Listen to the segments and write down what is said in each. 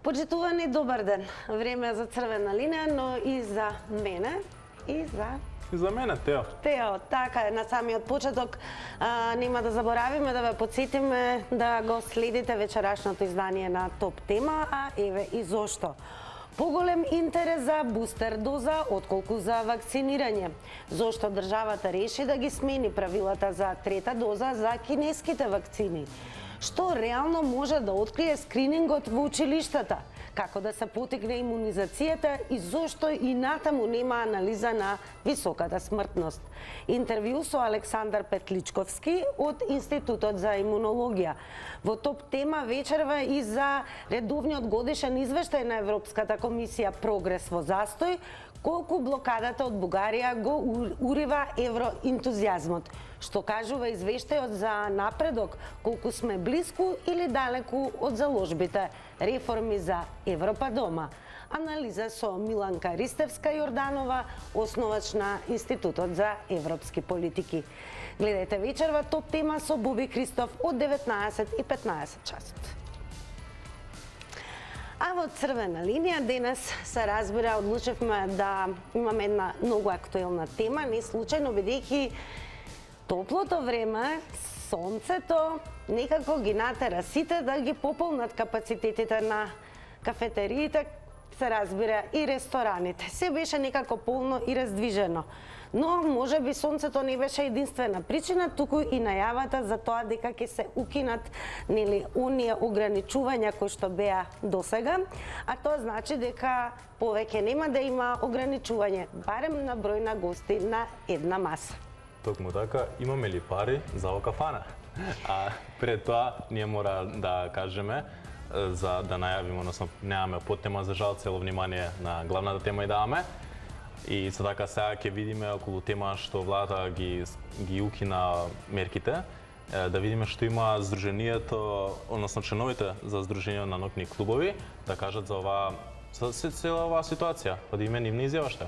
Почитувани, добар ден. Време е за црвена линија, но и за мене, и за мене, Тео. Тео, така е, на самиот почеток нема да заборавиме да ве потсетиме да го следите вечерашното издание на Топ Тема, а еве и зошто. Поголем интерес за бустер доза отколку за вакцинирање. Зошто државата реши да ги смени правилата за трета доза за кинеските вакцини? Што реално може да открие скринингот во училиштата? Како да се потигне имунизацијата и зошто и натаму нема анализа на високата смртност? Интервју со Александар Петличковски од Институтот за имунологија. Во Топ Тема вечерва и за редовниот годишен извештај на Европската комисија Прогрес во застој, колку блокадата од Бугарија го урива евроентузијазмот. Што кажува извештајот за напредок, колку сме блиску или далеку од заложбите реформи за Европа дома. Анализа со Миланка Ристевска-Јорданова, основач на Институтот за европски политики. Гледајте вечерва Топ Тема со Боби Христов од 19:15 часот. А во црвена линија денес се разбира, одлучивме да имаме една многу актуелна тема, не случајно бидејќи топлото време, сонцето некако ги натера сите да ги пополнат капацитетите на кафетериите, се разбира и рестораните. Се беше некако полно и раздвижено. Но може би сонцето не беше единствена причина, туку и најавата за тоа дека ќе се укинат оние ограничувања кои што беа досега, а тоа значи дека повеќе нема да има ограничување, барем на број на гости на една маса. Токму така, имаме ли пари за ова кафана? А пред тоа ние мора да кажеме за да најавиме, односно немаме подтема за жал, цело внимание на главната тема и даваме. И со така сега ќе видиме околу тема што владата ги укина мерките, да видиме што има здруженијето, односно членовите за здруженијето на ноќни клубови, да кажат за цела оваа ситуација, па да име нивна изјава што.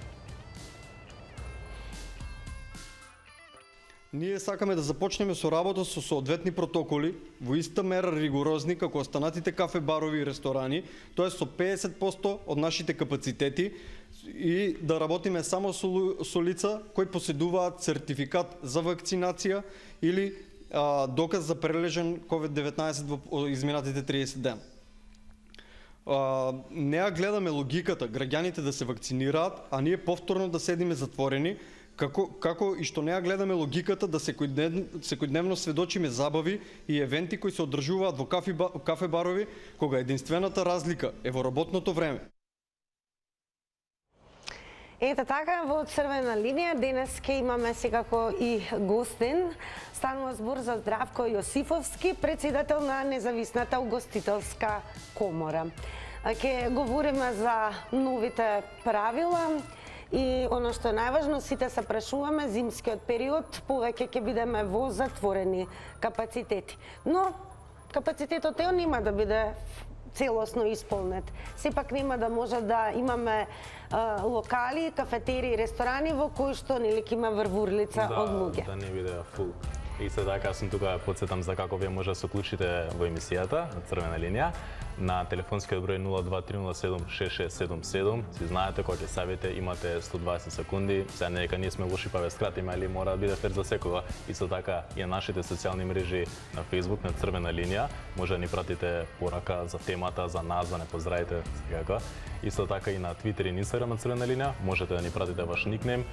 Ние сакаме да започнеме со работа со соодветни протоколи, во иста мера ригорозни како останатите кафе, барови и ресторани, тоа со 50% од нашите капацитети и да работиме само со лица кои поседуваат сертификат за вакцинација или доказ за прележен COVID-19 во изминатите 30 дена. Не ја гледаме логиката граѓаните да се вакцинираат, а ние повторно да седиме затворени, како и што не ја гледаме логиката да секојдневно сведочиме забави и евенти кои се одржуваат во кафе барови, кога единствената разлика е во работното време. Ете така, во црвена линија денес ќе имаме секако и гостин. Станува збор за Здравко Јосифовски, председател на Независната угостителска комора. Ќе говориме за новите правила и оно што е најважно, сите се прашуваме, зимскиот период повеќе ќе бидеме во затворени капацитети. Но капацитетот нема да биде целосно исполнет. Сепак нема да може да имаме локали, кафетерии, ресторани во кои што ќе има врвурлица од луѓе. Да не биде фул. И се така сум тука подсетам за како вие може да се уклучите во емисијата на црвена линија на телефонскиот број 023076677. Си знаете кога ќе савите, имате 120 секунди. Сега не дека ние сме лоши па ве скратиме, али мора да биде фер за секога. Исто така и на нашите социјални мрежи на Facebook на црвена линија може да ни пратите порака за темата, за нас, да не поздравите секако. Исто така и на Twitter и Instagram на црвена линија можете да ни пратите ваш никнейм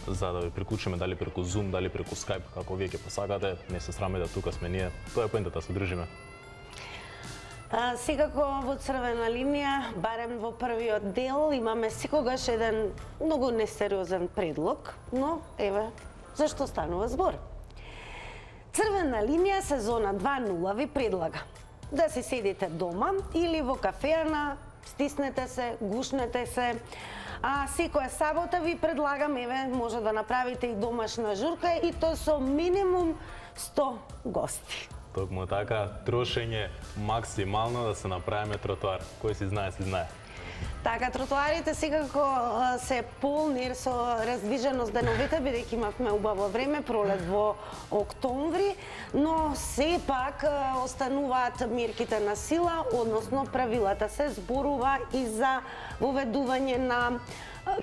за да ви приклучиме дали преку Zoom, дали преку Skype, како вие ќе посакате. Не се срамете да тука сме ние. Тоа е поентата, се дружиме. Секако во црвена линија, барем во првиот дел, имаме секогаш еден многу несериозен предлог, но еве зашто станува збор. Црвена линија сезона 2.0 ви предлага да си седите дома или во кафеана, стиснете се, гушнете се, а секоја сабота ви предлагам, еве, може да направите и домашна журка и тоа со минимум 100 гости. Токму така, трошење максимално да се направиме тротоар. Кој си знае, си знае. Така, тротоарите секако се полни со раздвиженост деновите, бидејќи имавме убаво време, пролет во октомври, но сепак остануваат мерките на сила, односно правилата. Се зборува и за воведување на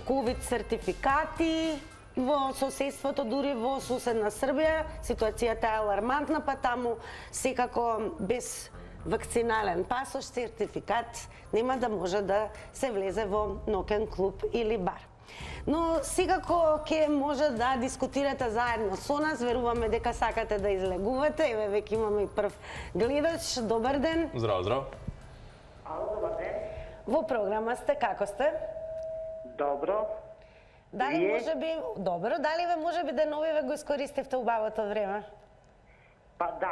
ковид сертификати во соседството, дури во соседна Србија. Ситуацијата е алармантна, па таму секако без вакцинален пасош, сертификат, нема да може да се влезе во ноќен клуб или бар. Но секако ќе може да дискутирате заедно со нас, веруваме дека сакате да излегувате. Еве веќе имаме и прв гледач. Добар ден. Здраво, здраво. Ало, добар ден. Во програма сте, како сте? Добро. Дали Вие? можеби, добро, дали ве можеби деновиве го искористивте убавото време? Па да.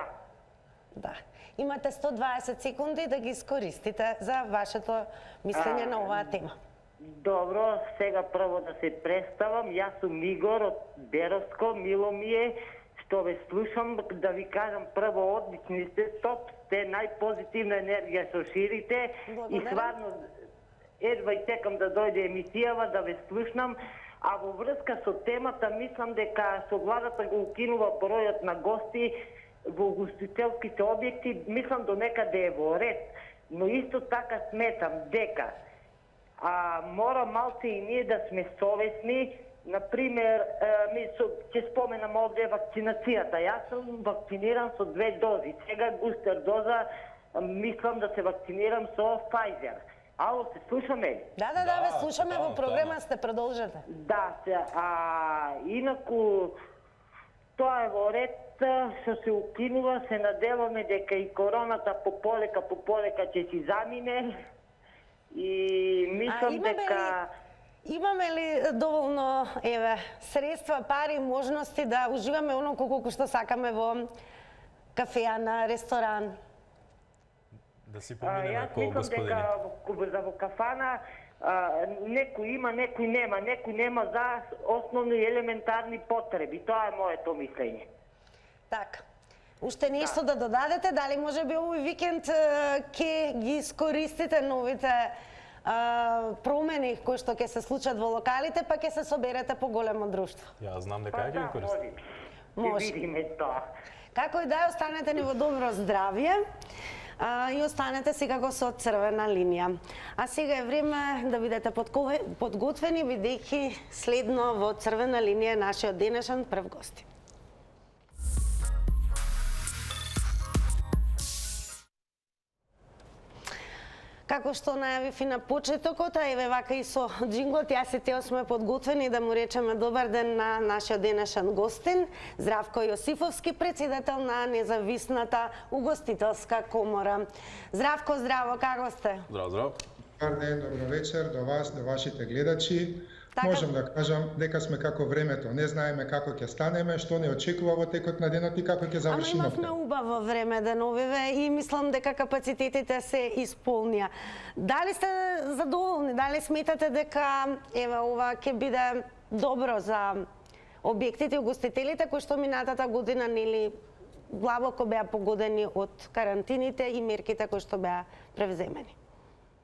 Да. Имате 120 секунди да ги искористите за вашето мислење на оваа тема. Добро, сега прво да се представам. Јас сум Игор од Беровско, мило ми е што ве слушам, да ви кажам прво одлични сте, топ сте, најпозитивна енергија што ширите и Благодарам. стварно едва и чекам да дојде емисијава да ве слушнам. А во врска со темата, мислам дека со владата го укинува бројот на гости во угостителските објекти, мислам до некаде е во ред, но исто така сметам дека мора малце и ние да сме совесни. Например, ќе споменам овде вакцинацијата. Јас сум вакциниран со 2 дози. Сега бустер доза, мислам да се вакцинирам со Pfizer. Ало, се слушаме? Да, ве слушаме во програма, сте продолжете. Да, инаку тоа е во ред што се укинува, се надеваме дека и короната пополека ќе си замине и мислам дека... Имаме ли доволно средства, пари, можности да уживаме оноко колку што сакаме во кафеана, ресторан? Да си поминеме Јас кол мислам господине. дека во кафана некој има, некој нема. Некој нема за основни и елементарни потреби. Тоа е моето мислење. Така. Уште нешто да додадете? Дали може би овој викенд ќе ги искористите новите промени кои што ќе се случат во локалите, па ќе се соберете по големо друштво? Ја знам дека ја ги користам. Може. Ќе видиме тоа. Како и да е, останете ни во добро здравје и останете секако со црвена линија. А сега е време да бидете подготвени, бидејќи следно во црвена линија е нашиот денешен прв гостин. Како што најавив и на почетокот, а еве вака и со джинглот, јас и Тео сме подготвени да му речеме добар ден на нашиот денешен гостин, Здравко Јосифовски, председател на Независната угостителска комора. Здравко, здраво, како сте? Здраво, здраво. Добар ден, добро вечер до вас, до вашите гледачи. Така. Можам да кажам дека сме како времето, не знаеме како ќе станеме, што не очекува во текот на денот и како ќе Ама заврши имавме ноќта. убаво време деновиве и мислам дека капацитетите се исполнија. Дали сте задоволни? Дали сметате дека еве ова ќе биде добро за објектите и угостителите кои што минатата година нели длабоко беа погодени од карантините и мерките кои што беа превземени?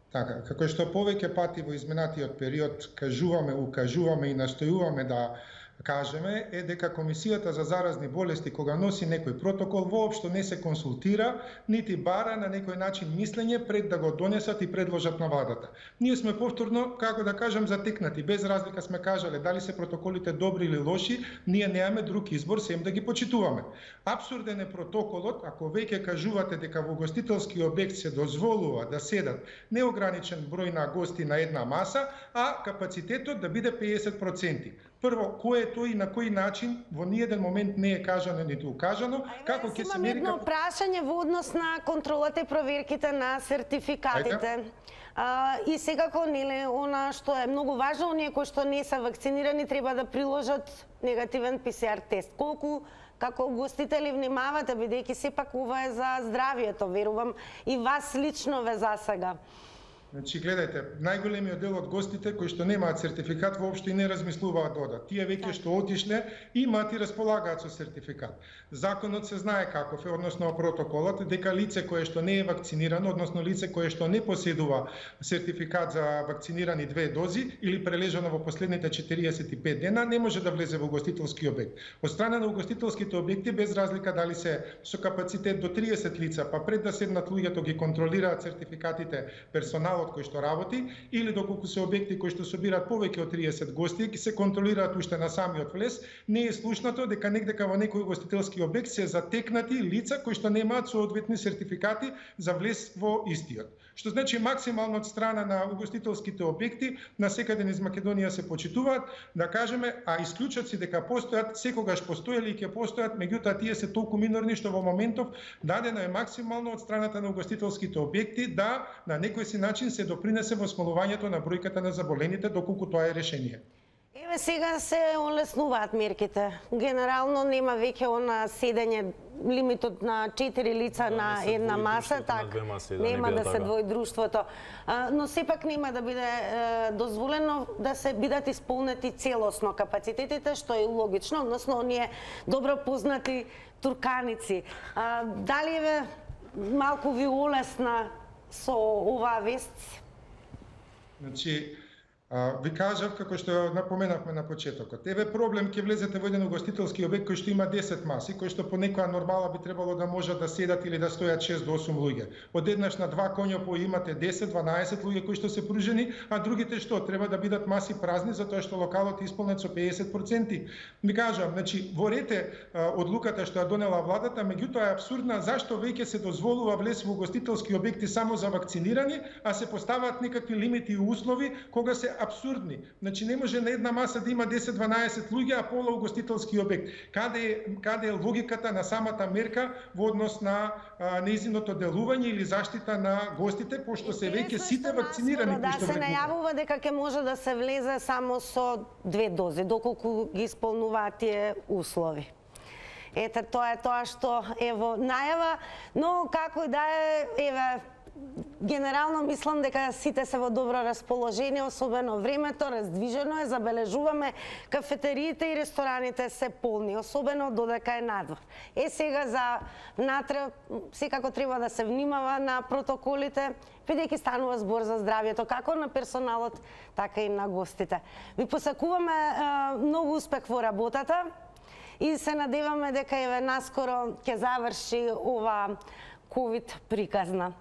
Така, како што повеќе пати во изминатиот период кажуваме, укажуваме и настојуваме да кажеме, е дека Комисијата за заразни болести, кога носи некој протокол, воопшто не се консултира, нити бара на некој начин мислење пред да го донесат и предложат на владата. Ние сме повторно, како да кажам, затекнати. Без разлика сме кажале дали се протоколите добри или лоши, ние немаме друг избор, сем да ги почитуваме. Апсурден е протоколот, ако веќе кажувате дека во гостителски објект се дозволува да седат неограничен број на гости на една маса, а капацитетот да биде 50%. Прво, кој е тој и на кој начин, во ниеден момент не е кажано ниту укажано, како ќе се Имам мери... едно прашање во однос на контролата и проверките на сертификатите. И секако, нели, она што е многу важно, оние кои што не се вакцинирани треба да приложат негативен ПСР тест. Колку како угостители внимавате, бидејќи сепак ова е за здравието, верувам, и вас лично ве засега. Значи, гледајте, најголемиот дел од гостите кои што немаат сертификат воопшто и не размислуваат да одат. Тие веќе што отишле имаат и располагаат со сертификат. Законот се знае каков е, односно протоколот, дека лице кое што не е вакцинирано, односно лице кое што не поседува сертификат за вакцинирани 2 дози или прележано во последните 45 дена, не може да влезе во угостителски објект. Од страна на угостителските објекти, без разлика дали се со капацитет до 30 лица, па пред да седнат луѓето ги контролираат сертификатите персоналот кој што работи, или доколку се објекти кои што собираат повеќе од 30 гости, ќе се контролираат уште на самиот влез, не е слушнато дека негдека во некој угостителски објект се затекнати лица кои што немаат соодветни сертификати за влез во истиот. Што значи максимално од страна на угостителските објекти на секаде низ Македонија се почитуваат, да кажеме, а исклучоци дека постојат, секогаш постоеле и ќе постојат, меѓутоа тие се толку минорни што во моментов дадено е максимално од страната на угостителските објекти да на некој си начин се допринесе во смалувањето на бројката на заболените доколку тоа е решение. Еве сега се олеснуваат мерките. Генерално нема веќе она седење лимитот на 4 лица на една маса, така нема да се двои друштвото. Но сепак нема да биде дозволено да се бидат исполнети целосно капацитетите, што е логично, односно оние добро познати турканици. Дали еве малку ви олесна со оваа вест? Значи, ви кажав, како што напоменавме на почетокот, еве проблем ќе влезете во еден угостителски објект кој што има 10 маси, кој што по некоја нормала би требало да можат да седат или да стојат 6 до 8 луѓе. Одеднаш на 2 коњопо имате 10-12 луѓе кои што се пружени, а другите што треба да бидат маси празни затоа што локалот е исполнет со 50%. Ви кажам, значи во рете одлуката што ја донела владата, меѓутоа е апсурдна зашто веќе се дозволува влез во угостителски објекти само за вакцинирани, а се поставаат некакви лимити и услови кога се апсурдни. Значи не може на една маса да има 10-12 луѓе, а пола угостителски објект. Каде е логиката на самата мерка во однос на нејзиното делување или заштита на гостите, пошто се веќе сите вакцинирани кои што се најавува дека ќе може да се влезе само со 2 дози, доколку ги исполнуваат тие услови. Ете, тоа е тоа што е во најава, но како и да е, еве, генерално мислам дека сите се во добро расположение, особено времето, раздвижено е, забележуваме кафетериите и рестораните се полни, особено додека е надвор. Сега за внатре секако треба да се внимава на протоколите, бидејќи станува збор за здравјето, како на персоналот, така и на гостите. Ви посакуваме многу успех во работата и се надеваме дека еве наскоро ќе заврши ова ковид приказна.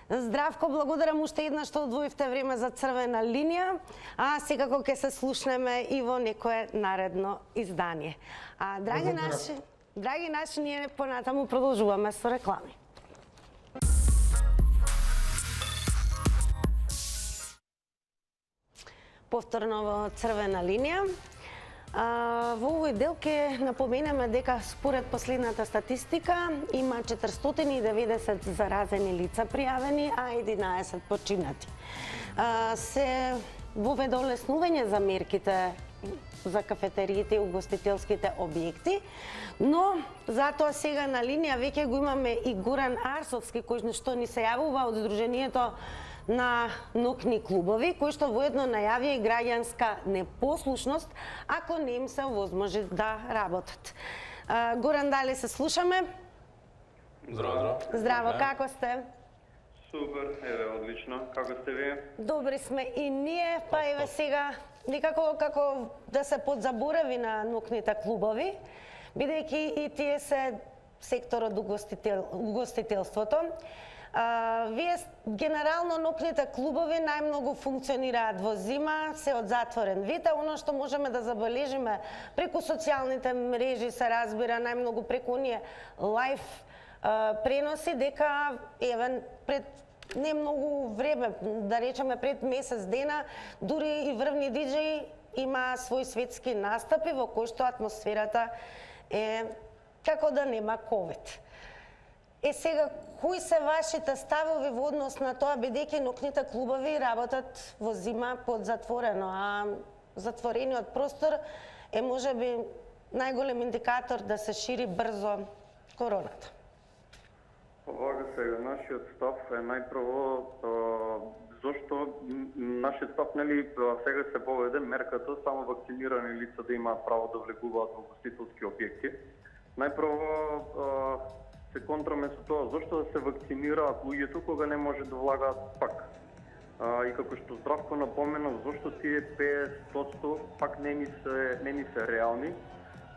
Здравко, благодарам уште еднаш што одвоивте време за Црвена линија, а секако ќе се слушнеме и во некое наредно издание. Драги наши, ние понатаму продолжуваме со реклами. Повторно во Црвена линија. Во овој дел ќе напоменеме дека според последната статистика има 490 заразени лица пријавени, а 11 починати. Се воведе олеснување за мерките за кафетериите и угостителските објекти, но затоа сега на линија веќе го имаме и Горан Арсовски, кој што ни се јавува од Сдруженијето на нокни клубови, кои што воедно најавија и граѓанска непослушност ако не им се овозможи да работат. Горан, дали се слушаме? Здраво. Здраво, како сте? Супер, еве, одлично. Како сте вие? Добри сме и ние, па еве сега никако како да се подзаборави на нокните клубови, бидејќи и тие се секторот угостителството. Вие генерално нокните клубови најмногу функционираат во зима, се од затворен вид, а оно што можеме да забележиме преку социјалните мрежи се разбира најмногу преку оние лајв преноси дека еве пред не многу време, да речеме пред месец дена, дури и врвни диџеи има свој светски настапи во кој што атмосферата е како да нема ковид. Сега, кои се вашите ставови во однос на тоа, бидејќи нокните клубови работат во зима под затворено, а затворениот простор е можеби најголем индикатор да се шири брзо короната? Овака сега, нашиот став е најпрво зошто нашиот став, нели, сега се поведе мерката само вакцинирани лица да имаат право да влегуваат во гостителски објекти. Најпрво се контраме со тоа зошто да се вакцинираат луѓето кога не може да влагаат пак. И како што Здравко напомена, зошто тие 50% пак не ни се реални.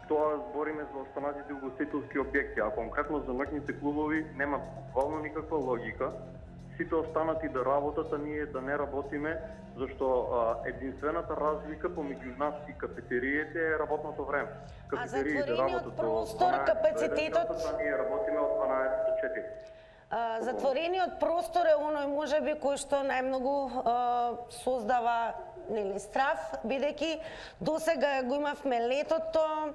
Тоа збориме за останатите угостителски објекти, а конкретно за ноќните клубови нема буквално никаква логика. Сите останати да работат, а ние да не работиме, зашто единствената разлика помеѓу нас и кафетериите е работното време. Кафетериите работат простор, капацитетот, а ние работиме од 12 до 4. Затворениот простор е оној можеби кој што најмногу создава страв, бидејќи досега го имавме летото,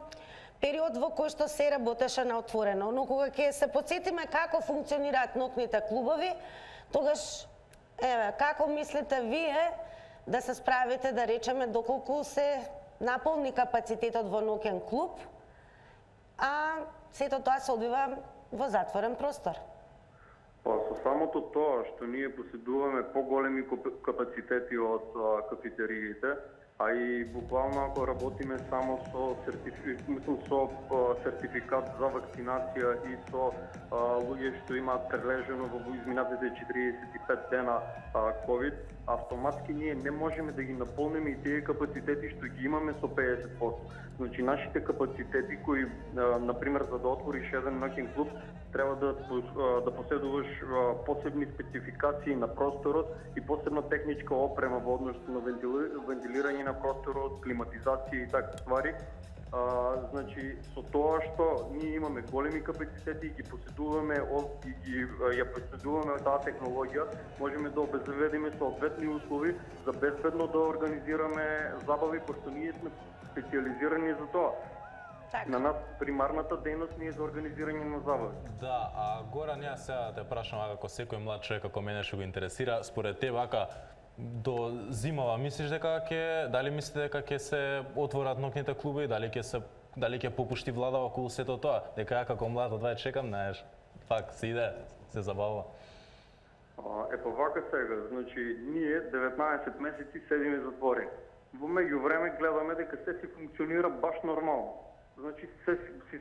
период во кој што се работеше на отворено. Но кога ќе се потсетиме како функционираат ноќните клубови, тогаш како мислите вие да се справите, да речеме, доколку се наполни капацитетот во ноќен клуб, а сето тоа се одвива во затворен простор? Па со самото тоа што ние поседуваме поголеми капацитети од кафетериите, а и буквално ако работиме само со сертификат за вакцинација и со луѓе што имаат прележено во изминатите 45 дена ковид, автоматски ние не можеме да ги наполниме и тие капацитети што ги имаме со 50%. Значи нашите капацитети кои, например, за да отвориш еден ноќен клуб, треба да поседуваш посебни спецификации на просторот и посебна техничка опрема во однос на вентилирање на просторот, климатизација и такви ствари. Значи, со тоа што ние имаме големи капацитети и ги поседуваме и ја поседуваме таа технологија, можеме да обезбедиме соодветни услови за безбедно да организираме забави, пошто ние сме специализирани за тоа. На нас примарната дејност ни е за организирање на забави. Да, а Горан, јас сега те прашам, како секој млад човек, како мене што го интересира, според тебе, до зимава мислиш дали мислите дека ќе се отворат ноќните клуби, дали ќе попушти влада околу сето тоа? Дека ја како млад одвај чекам, знаеш, пак се иде, се забавува. Епа вака сега, значи ние 19 месеци седиме затворени. Во меѓувреме гледаме дека се си функционира баш нормално. Значи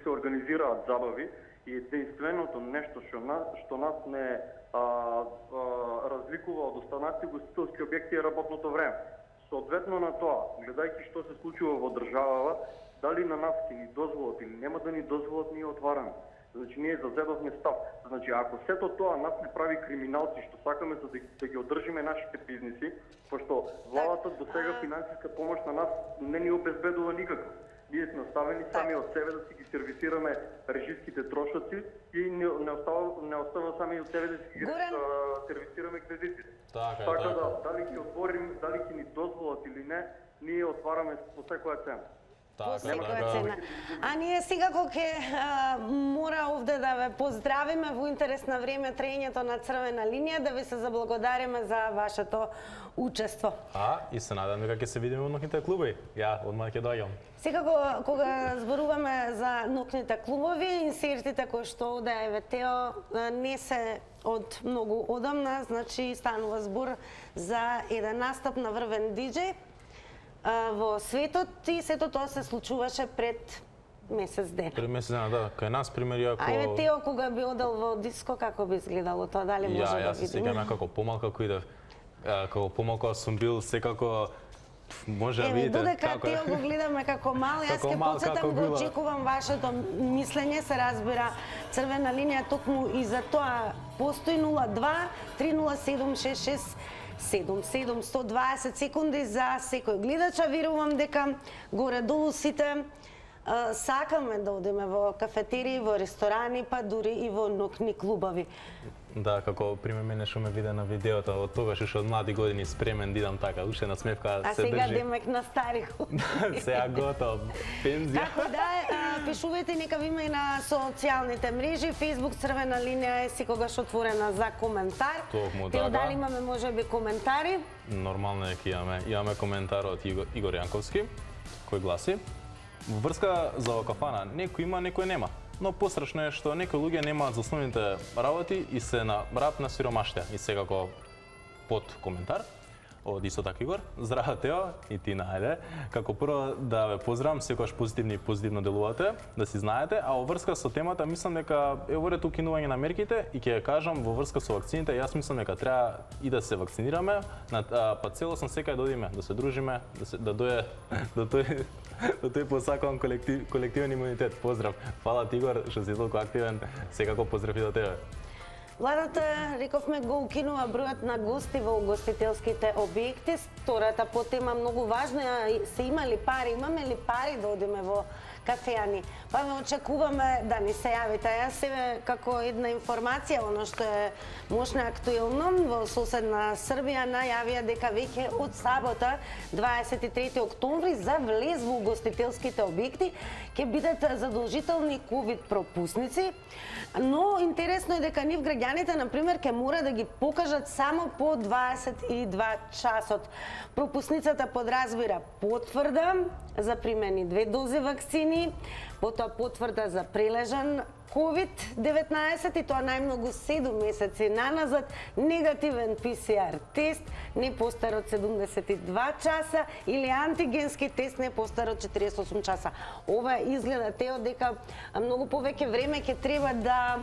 се организираат забави и единственото нешто што нас не разликува од останатите гостителски објекти е работното време. Соодветно на тоа, гледајќи што се случува во државава, дали на нас ќе ни дозволат или нема да ни дозволат, ние отвараме. Значи ние зазедовме став. Значи ако сето тоа нас не прави криминалци што сакаме за да ги одржиме нашите бизниси, пошто владата до сега финансиска помош на нас не ни обезбедува никаква. Ние сме оставени сами од себе да си ги сервисираме режиските трошоци и не остава сами од себе да си ги сервисираме кредитите. Така да, дали ќе отворим, дали ќе ни дозволат или не, ние отвараме по секоја цена. По секоја цена. А ние секако ќе мора овде да ве поздравиме во интерес на време траењето на Црвена линија, да ви се заблагодариме за вашето учество. И се надам дека ќе се видиме во ноќните клубови. Ја одмah ќе доаѓам. Секако кога зборуваме за ноќните клубови, инсертите кои што оде ЕВТО не се од многу одамна, значи станува збор за еден настап на врвен диџеј во светот и сето тоа се случуваше пред месец дена. Пред месец дена, да. Кај нас, примери, ако... Ајде, Тео, кога би одел во диско, како би изгледало тоа? Дали може да видиме? Јас се сеќавам како помалку ако идев. Како помалку сум бил, секако може да видите додека Тео го гледаме како мал, јас ќе потсетам, го очекувам вашето мислење, се разбира Црвена линија токму и за тоа постои 02-307-6677, 120 секунди за секој гледач. Верувам дека горе-долу сите сакаме да одиме во кафетерии, во ресторани, па дури и во ноќни клубови. Да, како пример мене што ме виде на видеото, од тогаш уште од млади години спремен да идам така, уште на смевка се држи. А сега демек на стари години. Сега готов, пензија. Така да, пишувајте нека ви има и на социјалните мрежи. Facebook Црвена линија е секогаш отворена за коментар. Токму така. Дали имаме можеби коментари? Нормално е ќе имаме коментар од Игор Јанковски, кој гласи: во врска за кафана, некој има, некој нема. Но пострашно е што некои луѓе немаат за основните работи и се на раб на сиромаштија. И секако под коментар од исто така Игор. Здраво Тео и ти најде. Како прво да ве поздравам, секогаш позитивни и позитивно делувате, да си знаете, а во врска со темата мислам дека е ворето укинување на мерките и ќе ја кажам во врска со вакцините, јас мислам дека треба и да се вакцинираме, па целосно секај да одиме, да се дружиме, да тој посакувам колективен имунитет. Поздрав. Фала ти Игор што си толку активен. Секако поздрав и до тебе. Владата, рековме, го укинува бројот на гости во угостителските објекти. Втората потема многу важна, се имали пари, имаме ли пари да одиме во кафејани? Па ме очекуваме да ни се јавите. Јас себе како една информација, оно што е можна актуелно, во соседна Србија најавија дека веќе од сабота, 23 октомври, за влез во угостителските објекти ќе бидат задолжителни ковид пропусници, но интересно е дека нив граѓаните, например, ќе мора да ги покажат само по 22 часот. Пропусницата подразбира потврда за примени 2 дози вакцини, потоа потврда за прележан COVID-19 и тоа најмногу 7 месеци наназад, негативен ПСР тест не постар од 72 часа или антигенски тест не постар од 48 часа. Ова изгледа, Тео, дека многу повеќе време ќе треба да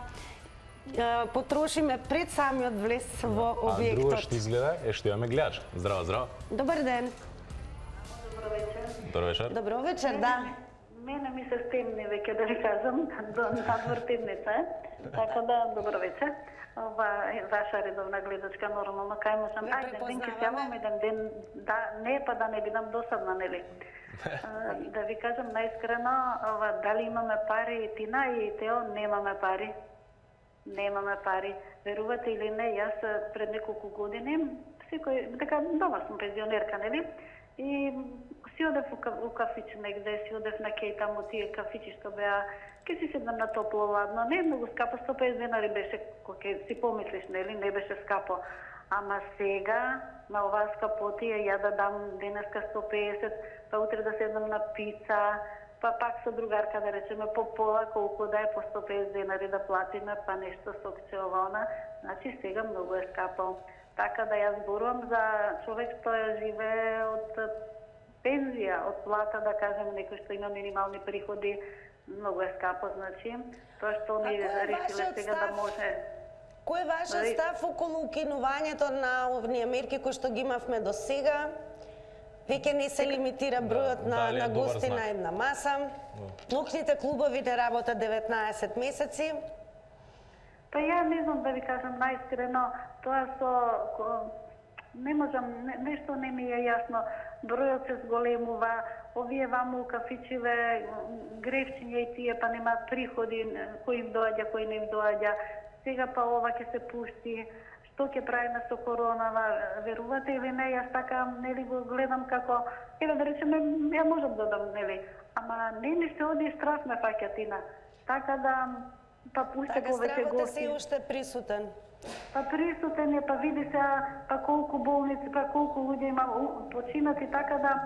потрошиме пред самиот влез во објектот. А друго што изгледа е што имаме гледач. Здраво, здраво. Добар ден. Добро вечер. Добро вечер. Добро вечер, да. Мене ми се стемни веќе, да ви кажам, надвор темница е. Така да, добро вечер. Ваша редовна гледачка, нормално, кај можам. Ајде, ден ќе сјавам еден ден, да, не па да не бидам досадна, нели? Да ви кажам најискрено, дали имаме пари, Тина и Тео, немаме пари. Немаме пари. Верувате или не, јас пред неколку години, дека дома сум пензионерка, нели? И си одев у кафич негде, си одев на кеј таму тие кафичи што беа, ке си седнам на топло ладно, не е многу скапо, 150 денари беше, кој си помислиш, нели, не беше скапо. Ама сега, на оваа скапотија, ја да дам денеска 150, па утре да седнам на пица, па пак со другарка да речеме по пола, колку да е по 150 денари да платиме, па нешто сокче ова, значи сега многу е скапо. Така да јас зборувам за човек што живее од пензија, од плата, да кажем, некој што има минимални приходи, многу е скапо, значи, тоа што ни решиле сега да може. Кој е вашиот став околу укинувањето на овние мерки кои што ги имавме до сега? Веќе не се лимитира бројот на гости на една маса. Ноќните клубови не работат 19 месеци. Па ја не знам да ви кажам најискрено, тоа не можам, нешто не ми е јасно. Бројот се зголемува, овие ваму кафичиве, гревчиња и тие па немаат приходи, кој им доаѓа, кој не им доаѓа. Сега па ова ќе се пушти. Што ќе правиме со коронава? Верувате или не, јас така нели го гледам како, еве да речеме, ја можам да дам, нели, ама не се оди страх ме фаќа, Тина. Така да па пуште повеќе гости. Така, стравот е се уште присутен. Па присутен е, па види се, па колку болници, па колку луѓе има починати, така да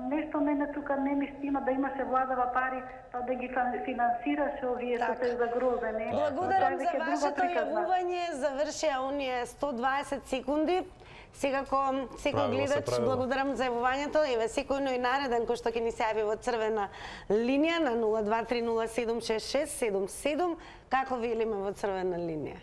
нешто мене тука не ми стима да имаше владава пари, па да ги финансираше овие што се загрозени. Благодарам за вашето јавување, завршија оние 120 секунди. Секако, секој гледач, благодарам за јавувањето. Еве, секој ној нареден кој што ќе ни се јави во црвена линија на 0230766777, како велиме во црвена линија.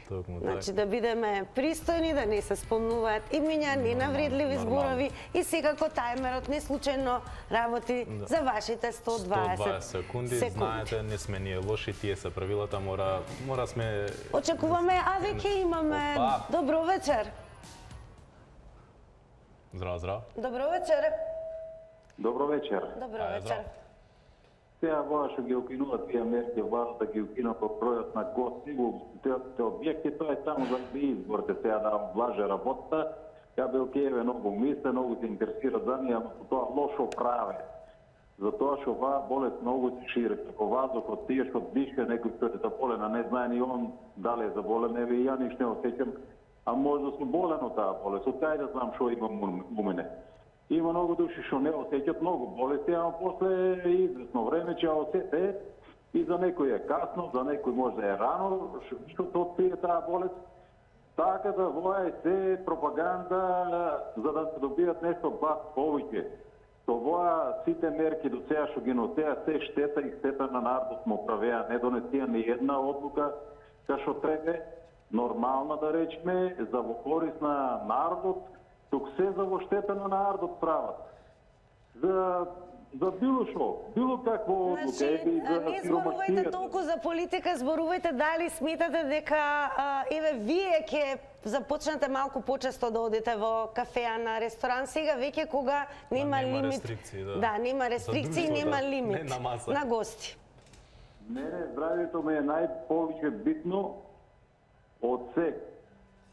Значи да бидеме пристојни, да не се спомнуваат имиња, ненавредливи зборови и секако тајмерот не случајно работи за вашите 120 секунди. Знаете, не сме ние лоши, тие се правилата, мора сме... Очекуваме, а веќе имаме... Добро вечер. Здраво, здраво. Добро вечер. Добро вечер. Добро вечер. Сега во што ги укинуваат тие мерки, важно да ги укинат по бројот на гости во ugostителските објекти, тоа е само за изборите сега да влаже работата. Ја бил кејеве многу мисле, многу се интересира за неја, но тоа лошо праве. Затоа што оваа болест многу се шири, како ваздухот, тие што дишка, некој што е заболена, не знае ни он дали е заболен, еве и ја ништо не осеќам, а може да сум болен од таа болест, од кај да знам што имам у мене. Има многу души што не осеќат многу болести, ама после известно време ќе осете и за некој е касно, за некој може да е рано, што тоа таа болест. Така да воја е се пропаганда за да се добијат нешто бас повеќе. Това сите мерки до сега што ги носеа се штета и штета на народот му правеа. Не донесија ни една одлука кај што треба, нормална да речеме, за во корист на народот, тук се за во штета на народот прават. За било што, било каква одлука или за не зборувајте толку за политика, зборувајте дали сметате дека еве вие ќе започнете малку почесто да одите во кафеа на ресторан сега веќе кога нема лимит. Рестрикции, да. Да, нема рестрикции, нема лимит на гости. Мене здравјето ми е најповеќе битно од се.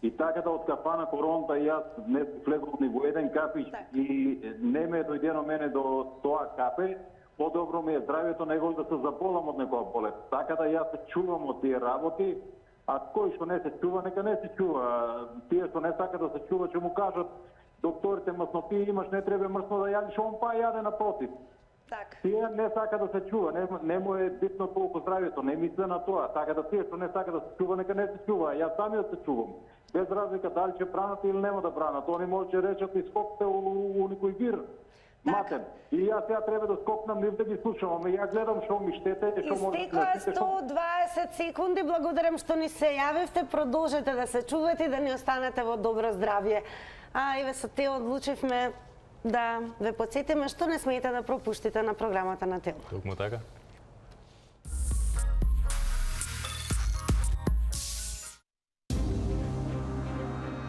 И така да од кафана Коронта и јас днес влегов ни во еден кафич и не ме дојдено мене до тоа кафе, подобро ми е здравјето него да се заболам од некоја болест. Така да јас се чувам од тие работи, а кој што не се чува, нека не се чува. Тие што не сака да се чува, ќе му кажат докторите маснопи имаш, не треба мрсно да јадиш, он па јаде напротив. Тие не сака да се чува, не му е битно толку здравјето, не мисля на тоа. Така да тие што не сака да се чува, нека не се чува. Јас самиот се чувам. Без разлика дали ќе бранат или нема да бранат. Они може да речат и скокте у некој вир. Матем. И јас сега треба да скокнам нив да ги слушам, ама ја гледам што ми штете и што може да Истекоа 120 секунди, благодарам што ни се јавивте, продолжете да се чувате и да ни останете во добро здравје. А еве со те одлучивме да ве потсетиме што не смеете да пропуштите на програмата на Тело. Токму така.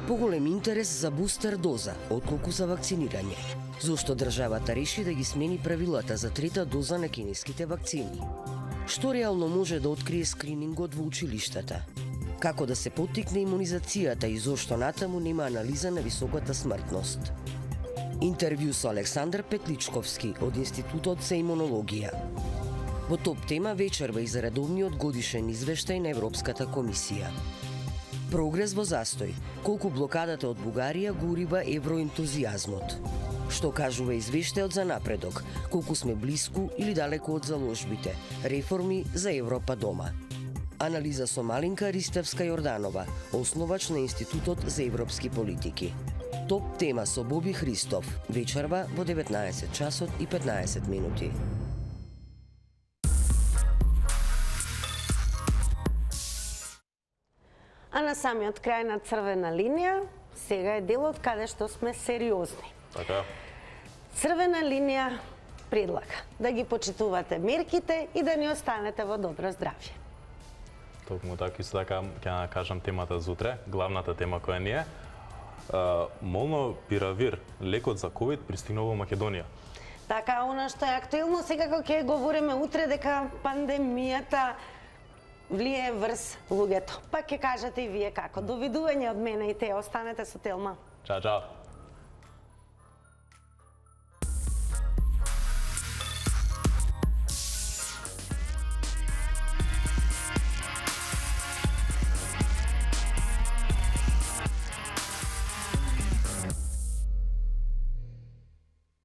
Поголем интерес за бустер доза, отколку за вакцинирање. Зошто државата реши да ги смени правилата за трета доза на кинеските вакцини? Што реално може да открие скринингот во училиштата? Како да се поттикне имунизацијата и зошто натаму нема анализа на високата смртност? Интервју со Александар Петличковски од Институтот за имунологија. Во топ тема вечерва и за редовниот годишен извештај на Европската комисија. Прогрес во застој, колку блокадата од Бугарија го урива евроентузијазмот. Што кажува извештајот за напредок, колку сме блиску или далеку од заложбите, реформи за Европа дома. Анализа со Малинка Ристевска-Јорданова, основач на Институтот за европски политики. Топ тема со Боби Христов, вечерва во 19 часот и 15 минути. А на самиот крај на црвена линија, сега е делот каде што сме сериозни. Така. Црвена линија предлага да ги почитувате мерките и да ни останете во добро здравје. Токму така, исто така ќе кажам темата за утре, главната тема која ни е. Молнопиравир, лекот за ковид, пристигнува во Македонија. Така, она што е актуелно, секако ќе говориме утре дека пандемијата влие врз луѓето. Па ќе кажете и вие како. Довидување од мене и те, останете со Телма. Чао, чао.